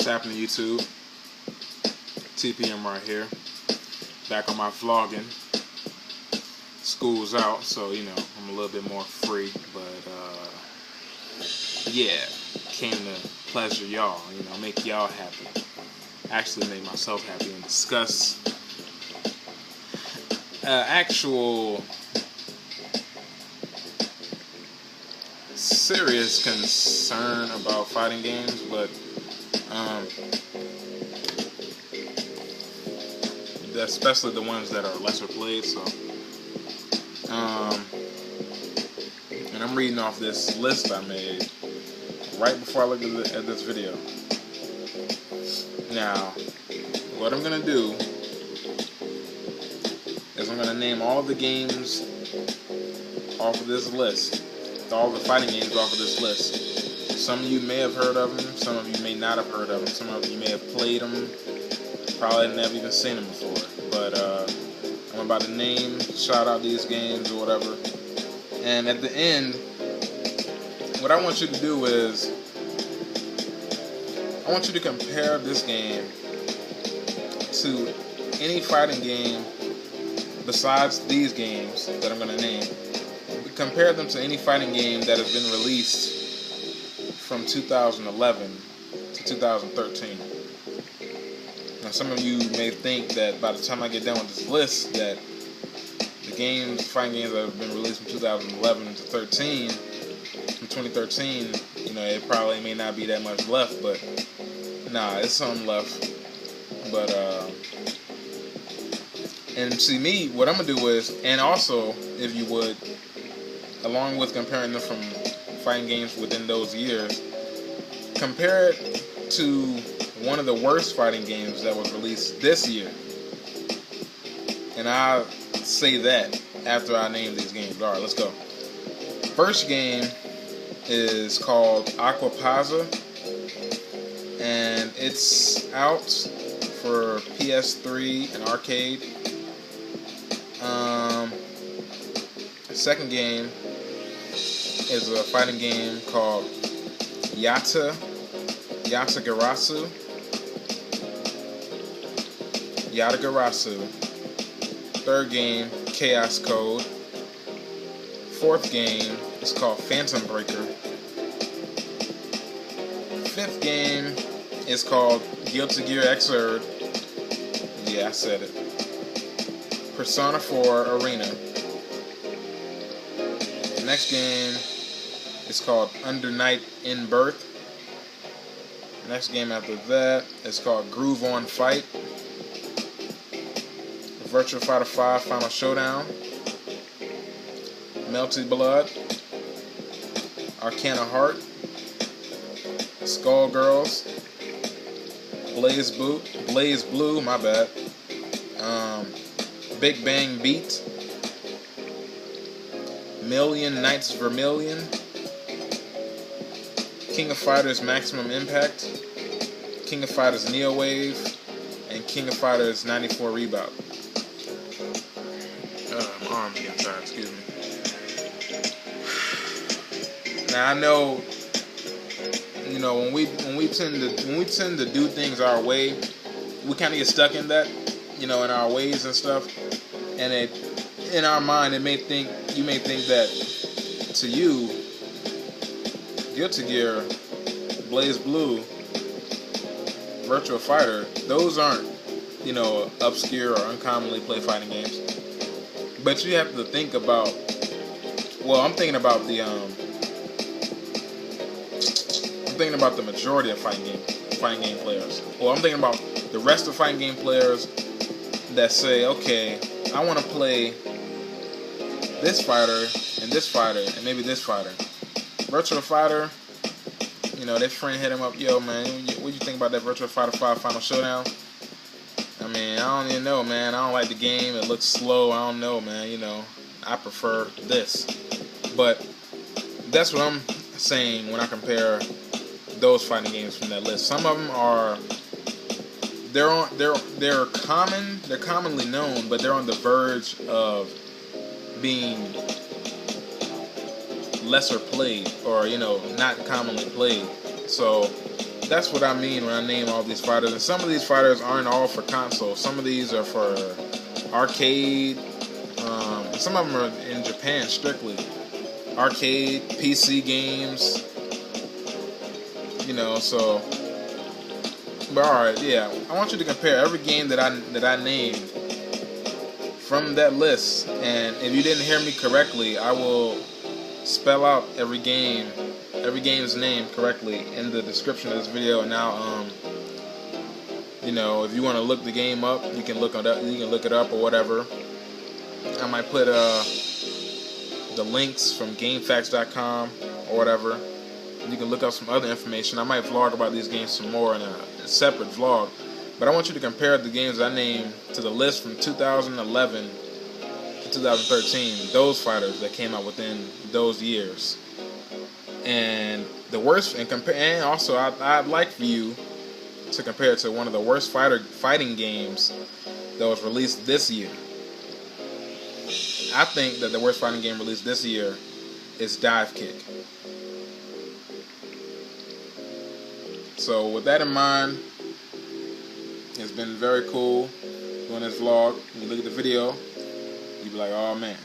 What's happening, YouTube? TPM right here. Back on my vlogging. School's out, so you know I'm a little bit more free, but yeah, came to pleasure y'all. You know, make y'all happy. Actually, make myself happy and discuss actual serious concern about fighting games, but especially the ones that are lesser played. So, and I'm reading off this list I made right before I looked at this video. Now, what I'm gonna do is I'm gonna name all the games off of this list, all the fighting games off of this list. Some of you may have heard of them, some of you may not have heard of them, some of you may have played them, probably never even seen them before. But I'm about to name, shout out these games or whatever. And at the end, what I want you to do is, I want you to compare this game to any fighting game besides these games that I'm going to name. Compare them to any fighting game that has been released from 2011 to 2013. Now, some of you may think that by the time I get done with this list, that the fighting games that have been released from 2011 to 13, from 2013, you know, it probably may not be that much left, but nah, it's some left. But and see, me, what I'm gonna do is, and also, if you would, along with comparing them from fighting games within those years, compare it to one of the worst fighting games that was released this year. And I'll say that after I name these games. Alright, let's go. First game is called Aquapazza, and it's out for PS3 and arcade. Second game is a fighting game called Yatagarasu. Third game, Chaos Code. Fourth game is called Phantom Breaker. Fifth game is called Guilty Gear Xrd. Yeah, I said it. Persona 4 Arena. The next game is called Under Night in Birth. The next game after that is called Groove on Fight. Virtua Fighter 5 Final Showdown. Melty Blood. Arcana Heart. Skullgirls. Blazblue, my bad. Big Bang Beat. Million Nights Vermillion. King of Fighters Maximum Impact. King of Fighters Neowave. And King of Fighters 94 Rebout. My arm's getting tired, excuse me. Now I know, you know, when we tend to do things our way, we kind of get stuck in that, you know, in our ways and stuff. And in our mind, you may think that to you, Guilty Gear, Blazblue, Virtua Fighter, those aren't, you know, obscure or uncommonly played fighting games. But you have to think about, well, I'm thinking about the majority of fighting game players. Well, I'm thinking about the rest of fighting game players that say, okay, I want to play this fighter and maybe this fighter. Virtua Fighter, you know, their friend hit him up, yo man, what do you think about that Virtua Fighter 5 Final Showdown? I mean, I don't even know, man. I don't like the game. It looks slow. I don't know, man. You know, I prefer this. But that's what I'm saying when I compare those fighting games from that list. Some of them are, they're commonly known, but they're on the verge of being lesser played, or, you know, not commonly played. So that's what I mean when I name all these fighters. And some of these fighters aren't all for console. Some of these are for arcade. Some of them are in Japan strictly. Arcade, PC games. You know, so. But alright, yeah. I want you to compare every game that I named from that list. And if you didn't hear me correctly, I will spell out every game's name correctly in the description of this video. And now, you know, if you want to look the game up, you can look it up. You can look it up or whatever. I might put the links from GameFAQs.com or whatever. You can look up some other information. I might vlog about these games some more in a separate vlog. But I want you to compare the games I named to the list from 2011 to 2013. Those fighters that came out within those years. And the worst, and also I'd like for you to compare it to one of the worst fighting games that was released this year. I think that the worst fighting game released this year is Divekick. So with that in mind, it's been very cool doing this vlog. When you look at the video, you be like, oh man.